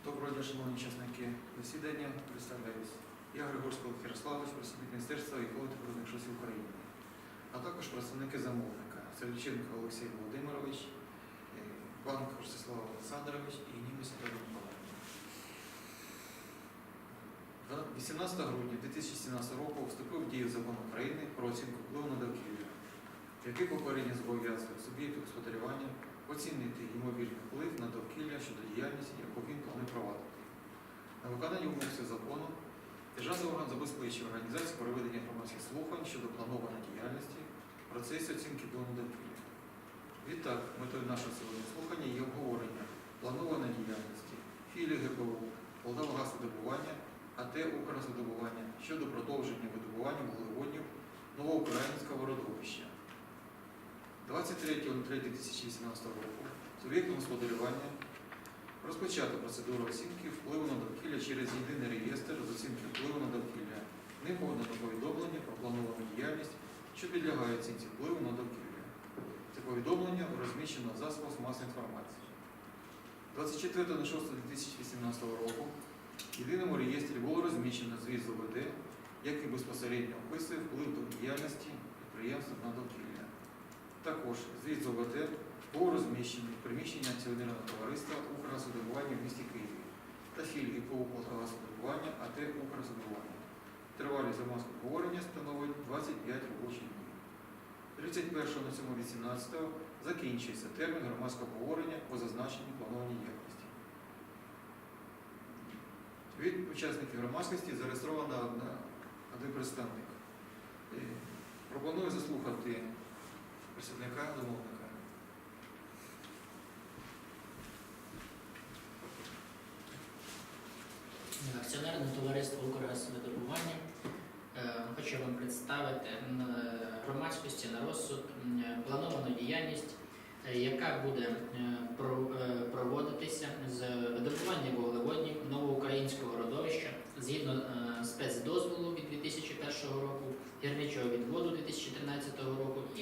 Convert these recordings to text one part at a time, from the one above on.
Доброго дня, шановні учасники засідання. Представляюсь. Я Григорський Олег Ярославович, представник Міністерства екології та природних ресурсів України, а також представники замовника Сергійченко Олексій Володимирович, Банк Ростислав Олександрович і Німець Наталія Миколаївна. 18 грудня 2017 року вступив в дію Закон України про оцінку впливу на довкілля, який попередньо зобов'язує суб'єктів господарювання оцінити ймовірний вплив на довкілля щодо діяльності, яку він планує провадити. На виконання умов цього закону державний орган забезпечує організацію проведення громадських слухань щодо планованої діяльності в процесі оцінки впливу на довкілля. Відтак, метою нашого сьогоднішнього слухання є обговорення планованої діяльності філії ГПУ «Полтавагазвидобування», АТ «Укргазвидобування» щодо продовження видобування вуглеводнів новоукраїнського родовища. 23.03.2018 року суб'єктом господарювання розпочато процедуру оцінки впливу на довкілля через єдиний реєстр з оцінки впливу на довкілля. Ним подано повідомлення про плановану діяльність, що підлягає оцінці впливу на довкілля. Це повідомлення розміщено в засобах масової інформації. 24.06.2018 року в єдиному реєстрі було розміщено звіт з ОВД, який безпосередньо описує вплив до діяльності підприємства на довкілля. Також звіт з ОВД був розміщений в приміщенні акціонерного товариства «Укргазвидобування» в місті Києві та філії ПО «Полтавагазвидобування» АТ «Укргазвидобування». Тривалість громадського обговорення становить 25 робочих днів. 31.07.18 закінчується термін громадського обговорення по зазначенню планованій діяльності. Від учасників громадськості зареєстровано один представник. Пропоную заслухати представника замовника. Акціонерне товариство «Укргазвидобування» хочу вам представити громадськості на розсуд плановану діяльність, яка буде проводитися з видобування вуглеводнів новоукраїнського родовища згідно спецдозволу від 2001 року, гірничого відводу 2013 року і,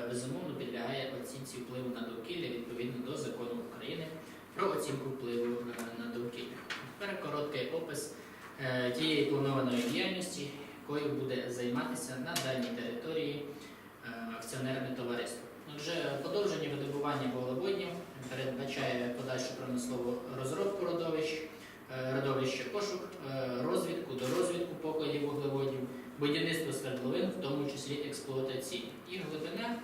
безумовно, підлягає оцінці впливу на довкілля відповідно до Закону України про оцінку впливу на довкілля. Тепер короткий опис тієї планованої діяльності, якою буде займатися на даній території акціонерне товариство. Отже, подовження видобування вуглеводнів передбачає подальшу промислову розробку родовища, пошук, розвідку, дорозвідку покладів вуглеводів, будівництво свердловин, в тому числі експлуатаційні, і глибина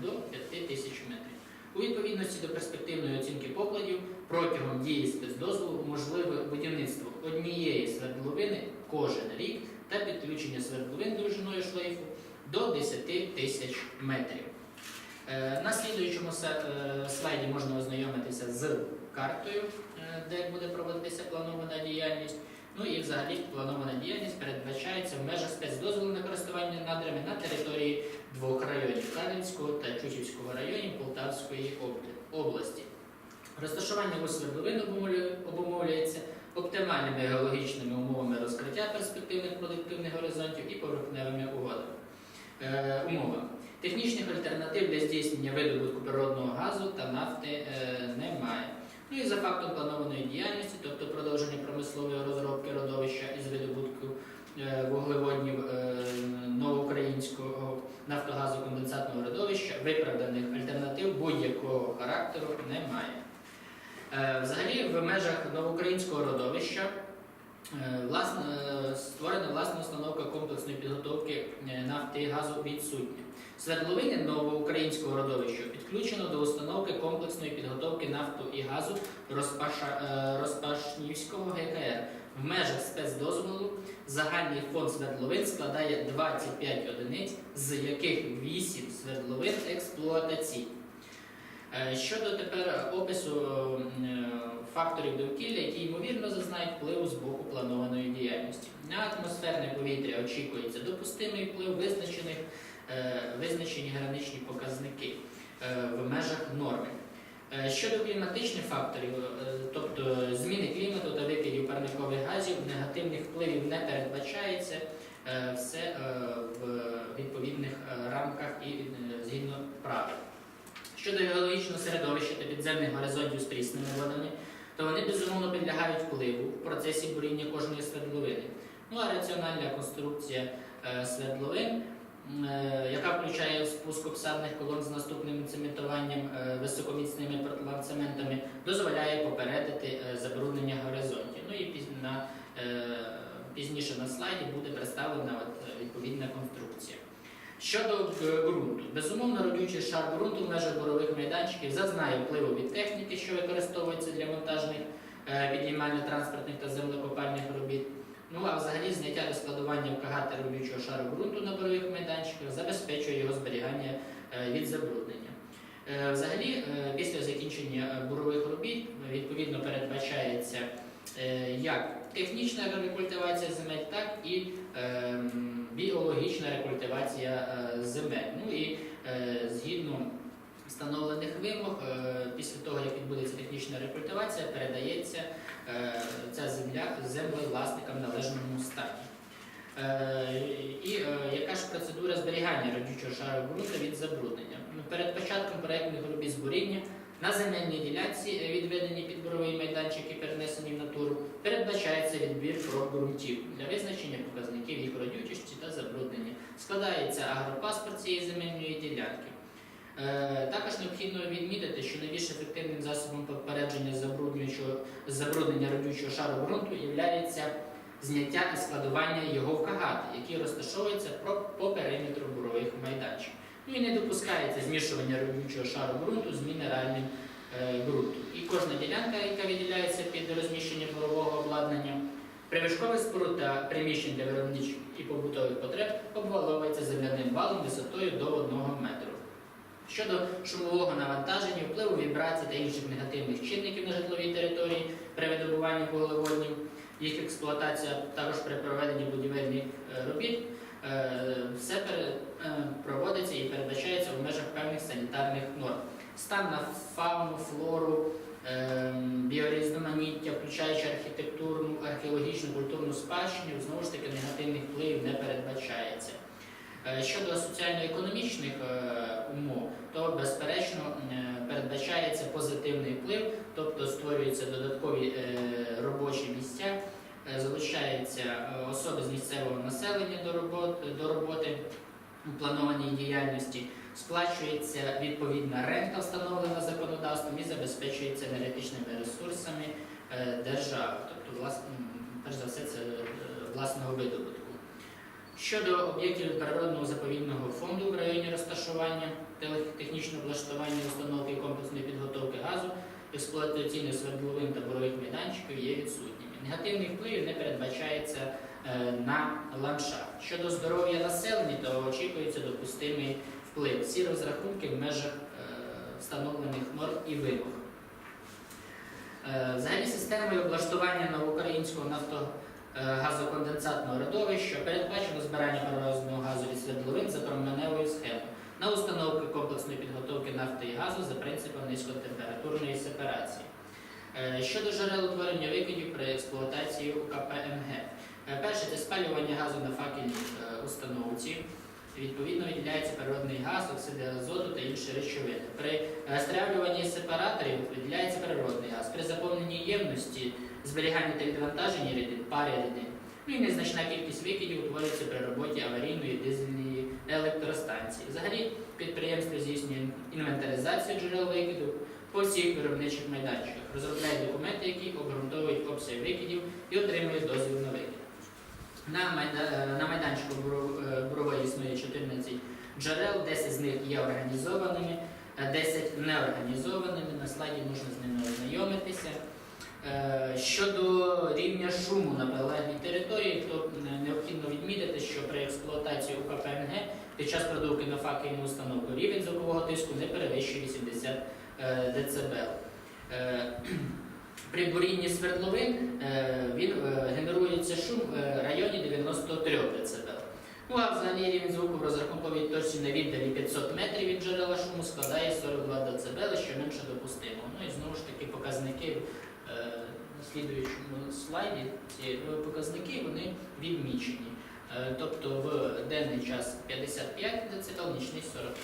до 5000 метрів. У відповідності до перспективної оцінки покладів протягом дії спецдозволу можливе будівництво однієї свердловини кожен рік та підключення свердловин довжиною шлейфу до 10 тисяч метрів. На слідуючому слайді можна ознайомитися з картою, де буде проводитися планована діяльність. Ну і взагалі планована діяльність передбачається в межах спецдозволу на користування надрами на території двох районів – Кам'янського та Чутівського районів Полтавської області. Розташування свердловин обумовлюється оптимальними геологічними умовами розкриття перспективних продуктивних горизонтів і поверхневими умовами. Технічних альтернатив для здійснення видобутку природного газу та нафти немає. Ну і за фактом планованої діяльності, тобто продовження промислової розробки родовища із видобутку вуглеводнів новоукраїнського нафтогазоконденсатного родовища, виправданих альтернатив будь-якого характеру немає. Взагалі, в межах новоукраїнського родовища створена власна установка комплексної підготовки нафти і газу відсутня. Свердловини новоукраїнського родовища підключено до установки комплексної підготовки нафту і газу Розпашнівського ГКР. В межах спецдозволу загальний фонд свердловин складає 25 одиниць, з яких 8 свердловин експлуатаційні. Щодо тепер опису факторів довкілля, які ймовірно зазнають впливу з боку планованої діяльності. На атмосферне повітря очікується допустимий вплив, визначені граничні показники в межах норми. Щодо кліматичних факторів, тобто зміни клімату та викидів парникових газів, негативних впливів не передбачається, все в відповідних рамках і згідно правил. Щодо геологічного середовища та підземних горизонтів з прісними водами, то вони безумовно підлягають підлягають впливу в процесі буріння кожної свердловини. Ну а раціональна конструкція свердловин, яка включає спуск обсадних колон з наступним цементуванням високоміцними портландцементами, дозволяє попередити забруднення горизонтів. Ну і пізніше на слайді буде представлена відповідна конструкція. Щодо ґрунту. Безумовно, родючий шар ґрунту в межах бурових майданчиків зазнає впливу від техніки, що використовується для монтажних, підіймально-транспортних та землекопальних робіт. Ну а взагалі зняття та складування в КГ та родючого шару ґрунту на бурових майданчиках забезпечує його зберігання від забруднення. Взагалі, після закінчення бурових робіт відповідно передбачається як технічна рекультивація земель, так і біологічна рекультивація земель. Ну і згідно встановлених вимог, після того, як відбудеться технічна рекультивація, передається ця земля землевласникам в належному стані. І яка ж процедура зберігання родючого шару ґрунту від забруднення? Перед початком проєктних робіт з буріння на земельній ділянці, відведені під буровий майданчик і перенесені в натуру, передбачається відбір проб ґрунтів для визначення показників їх родючості та забруднення. Складається агропаспорт цієї земельної ділянки. Також необхідно відмітити, що найбільш ефективним засобом попередження забруднення родючого шару ґрунту є зняття і складування його в кагати, які розташовуються по периметру бурових майданчиків. Ну і не допускається змішування родючого шару ґрунту з мінеральним ґрунтом. І кожна ділянка, яка виділяється під розміщення бурового обладнання, привишкових споруд та приміщень для виробничих і побутових потреб обваловується земляним валом висотою до 1 метру. Щодо шумового навантаження, впливу вібрацій та інших негативних чинників на житловій території при видобуванні вуглеводнів, їх експлуатація також при проведенні будівельних робіт, все проводиться і передбачається в межах певних санітарних норм. Стан на фауну, флору, біорізноманіття, включаючи архітектурну, археологічну, культурну спадщину, знову ж таки негативних впливів не передбачається. Щодо соціально-економічних умов, то безперечно передбачається позитивний вплив, тобто створюються додаткові робочі місця, залучаються особи з місцевого населення до роботи у планованій діяльності, сплачується відповідна рента, встановлена законодавством, і забезпечується енергетичними ресурсами держави, тобто, перш за все, це власного видобутку. Щодо об'єктів природного заповідного фонду в районі розташування, технічного облаштування установки комплексної підготовки газу, експлуатаційних свердловин та бурових майданчиків є відсутніми. Негативних впливів не передбачається на ландшафт. Щодо здоров'я населення, то очікується допустимий вплив. Всі розрахунки в межах встановлених норм і вимог. Взагалі системою облаштування новоукраїнського газоконденсатного родовища передбачено збирання паровозного газу від свердловин за променевою схемою на установки комплексної підготовки нафти і газу за принципом низькотемпературної сепарації. Щодо джерел утворення викидів при експлуатації УКП-МГ. Перше – це спалювання газу на факельній установці. Відповідно, виділяється природний газ, оксиди азоту та інші речовини. При стрявлюванні сепараторів виділяється природний газ. При заповненні ємності, зберіганні та відвантаженні рідин, пари рідин. Ну і незначна кількість викидів утворюється при роботі аварійної дизельної електростанції. Взагалі, підприємство здійснює інвентаризацію джерел викиду по всіх виробничих майданчиках, розробляє документи, які обґрунтовують обсяг викидів і отримує дозвіл на викид. На майданчику бурової існує 14 джерел, 10 з них є організованими, 10 неорганізованими. На слайді можна з ними ознайомитися. Щодо рівня шуму на прилеглій території, то необхідно відмітити, що при експлуатації УКП-МГ під час продувки на факельну установку рівень звукового тиску не перевищує 80 дБ. При бурінні свердловин він генерується шум в районі 93 дБ. Ну а взагалі рівень звуку в розрахунковій точці на віддалі 500 метрів від джерела шуму складає 42 дБ, що менше допустимо. Ну і знову ж таки показники на слідуючому слайді, ці показники вони відмічені. Тобто в денний час 55 дБ, нічний 45.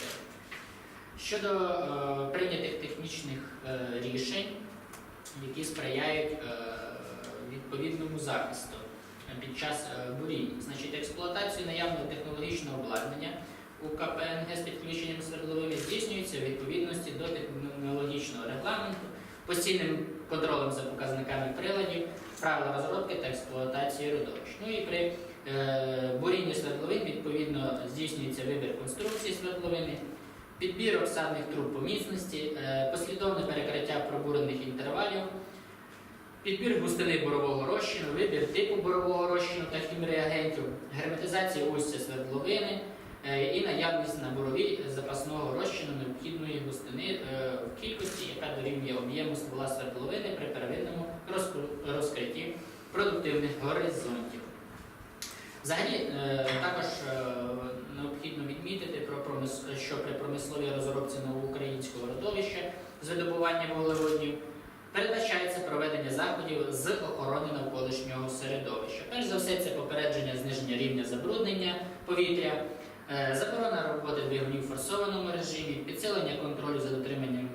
Щодо прийнятих технічних рішень, які сприяють відповідному захисту під час бурінь. Значить, експлуатацію наявного технологічного обладнання у КПНГ з підключенням свердловини здійснюється у відповідності до технологічного регламенту, постійним контролем за показниками приладів, правил розробки та експлуатації родовищ. Ну і при бурінні свердловин відповідно здійснюється вибір конструкції свердловини, підбір обсадних труб по міцності, послідовне перекриття пробурених інтервалів, підбір густини борового розчину, вибір типу борового розчину та хімреагентів, герметизація устя свердловини і наявність на борові запасного розчину необхідної густини в кількості, яка дорівнює об'єму ствола свердловини при первинному розкритті продуктивних горизонтів. Взагалі, також необхідно відмітити, що при промисловій розробці новоукраїнського родовища з видобування вуглеводнів передбачається проведення заходів з охорони навколишнього середовища. Перш за все, це попередження зниження рівня забруднення повітря, заборона роботи двигунів в форсованому режимі, підсилення контролю за дотриманням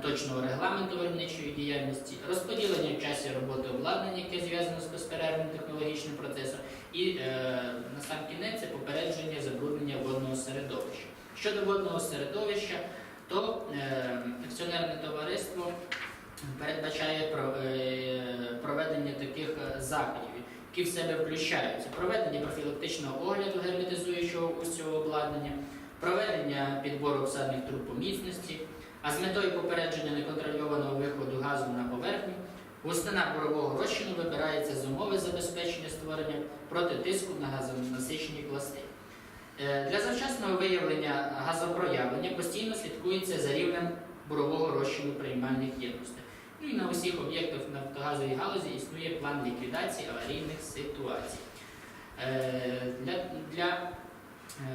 точного регламенту виробничої діяльності, розподілення в часі роботи обладнання, яке зв'язано з безперервним технологічним процесом, і на сам кінець це попередження забруднення водного середовища. Щодо водного середовища, то акціонерне товариство передбачає проведення таких заходів, які в себе включаються: проведення профілактичного огляду герметизуючого усього обладнання, проведення підбору обсадних труб по міцності, а з метою попередження неконтрольованого виходу газу на поверхню, густина борового розчину вибирається з умови забезпечення створення протитиску на газонасичені пласти. Для завчасного виявлення газопроявлення постійно слідкується за рівнем борового розчину приймальних ємностей. Ну і на усіх об'єктах нафтогазової галузі існує план ліквідації аварійних ситуацій. Для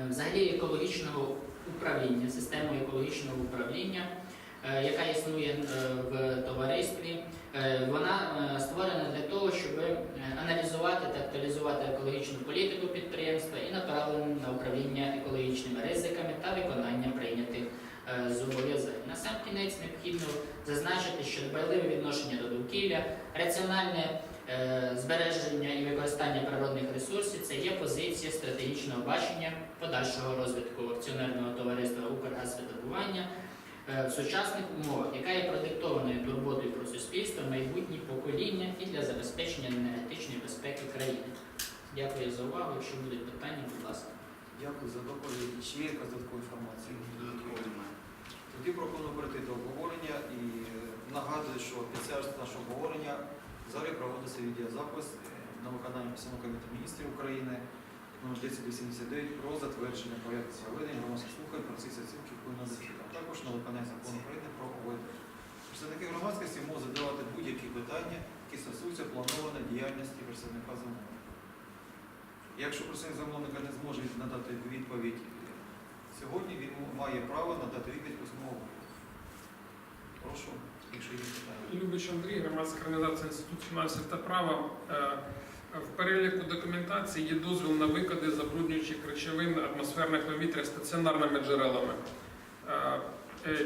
взагалі екологічного управління, системи екологічного управління, яка існує в товаристві, вона створена для того, щоб аналізувати та актуалізувати екологічну політику підприємства і направлена на управління екологічними ризиками та виконання прийнятих зобов'язань. На сам кінець необхідно зазначити, що дбайливе відношення до довкілля, раціональне збереження і використання природних ресурсів – це є позиція стратегічного бачення подальшого розвитку акціонерного товариства «Укргазвидобування» в сучасних умовах, яка є продиктованою турботою про суспільство, майбутні покоління і для забезпечення енергетичної безпеки країни. Дякую за увагу. Якщо будуть питання, будь ласка. Дякую за доповідь. Чи є якась додаткова інформація? Тоді пропоную перейти до обговорення і нагадую, що під час нашого обговорення в залі проводиться відеозапис на виконання постанови Кабінету міністрів України номер 1089 про затвердження порядку проведення громадських слухань про ці оцінки впливу на довкілля, а також на виконання закону України про ОВД. Представники громадськості можуть задавати будь-які питання, які стосуються планованої діяльності представника замовника. Якщо представник замовника не зможе надати відповідь сьогодні, він має право надати відповідь письмово. Прошу, якщо є питання. Любич Андрій, громадська організація Інститут фінансів та права. В переліку документації є дозвіл на викиди забруднюючих речовин атмосферне повітря стаціонарними джерелами.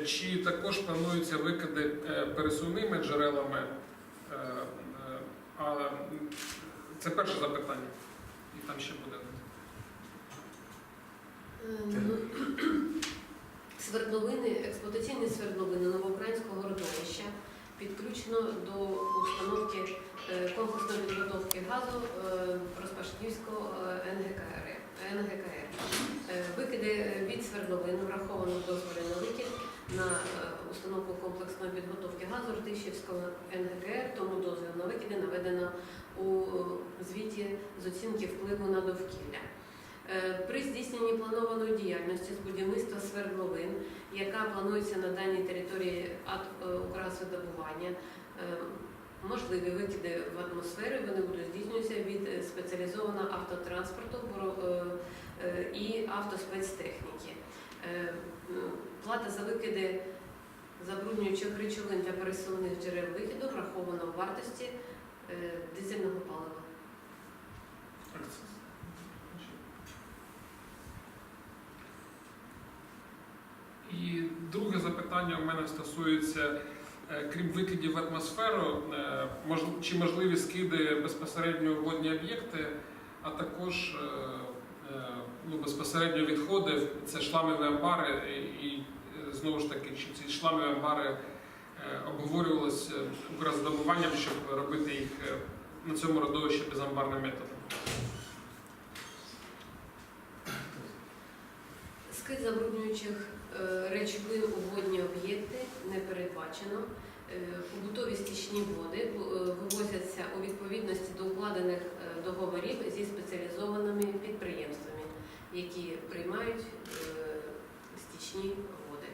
Чи також плануються викиди пересувними джерелами? Це перше запитання. І там ще буде. Свердловини, експлуатаційні свердловини новоукраїнського родовища підключено до установки комплексної підготовки газу Розпашківського НГКР. Викиди від свердловин враховано в дозволі на викид на установку комплексної підготовки газу Ртищівського НГКР, тому дозвіл на викиди наведено у звіті з оцінки впливу на довкілля. При здійсненні планованої діяльності з будівництва свердловин, яка планується на даній території «Укргазвидобування», можливі викиди в атмосферу, вони будуть здійснюватися від спеціалізованого автотранспорту і автоспецтехніки. Плата за викиди забруднюючих речовин для пересувних джерел викиду врахована в вартості дизельного палива. І друге запитання у мене стосується крім викидів в атмосферу, чи можливі скиди безпосередньо у водні об'єкти, а також безпосередньо відходи, це шламові амбари, і знову ж таки, чи ці шламові амбари обговорювалися Укрзадобуванням, щоб робити їх на цьому родовищі безамбарним методом. Скид забруднюючих речовин у водні об'єкти не передбачено. Побутові стічні води вивозяться у відповідності до укладених договорів зі спеціалізованими підприємствами, які приймають стічні води.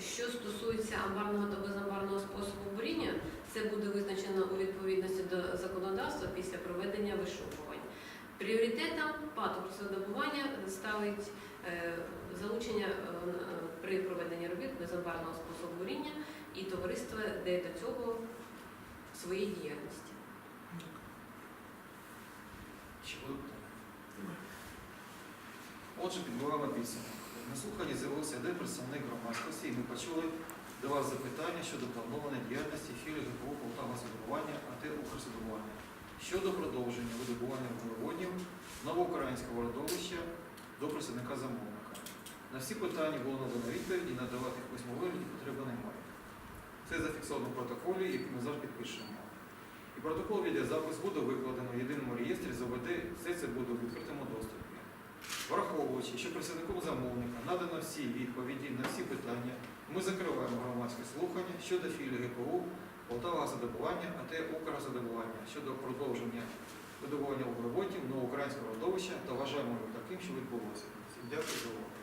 Що стосується амбарного та безамбарного способу буріння, це буде визначено у відповідності до законодавства після проведення вишукувань. Пріоритетом ПАТ «Укрзадобування» ставить залучення при проведенні робіт безамбарного способу буріння і товариство дає до цього свої діяльності. Чи будуть питання? Отже, підбиваємо підсумок. На слуханні з'явився один представник громадськості, і ми почули до вас запитання щодо планованої діяльності філії ГПУ «Полтавгазодобування» АТ «Укрзадобування» щодо продовження видобування вуглеводнів новоукраїнського родовища до представника замовника. На всі питання було надано відповіді, надавати їх письмовий вигляді потреби немає. Це зафіксовано в протоколі, який ми зараз підпишемо. І протокол відеозапис буде викладено в єдиному реєстрі з ОВД, все це буде в відкритому доступі. Враховуючи, що представником замовника надано всі відповіді на всі питання, ми закриваємо громадське слухання щодо філії ГПУ «Полтавгазодобування» АТ «Укргазодобування» щодо продовження видобування вуглеводнів новоукраїнського родовища та вважаємо його таким, що відбулося. Всім дякую за увагу.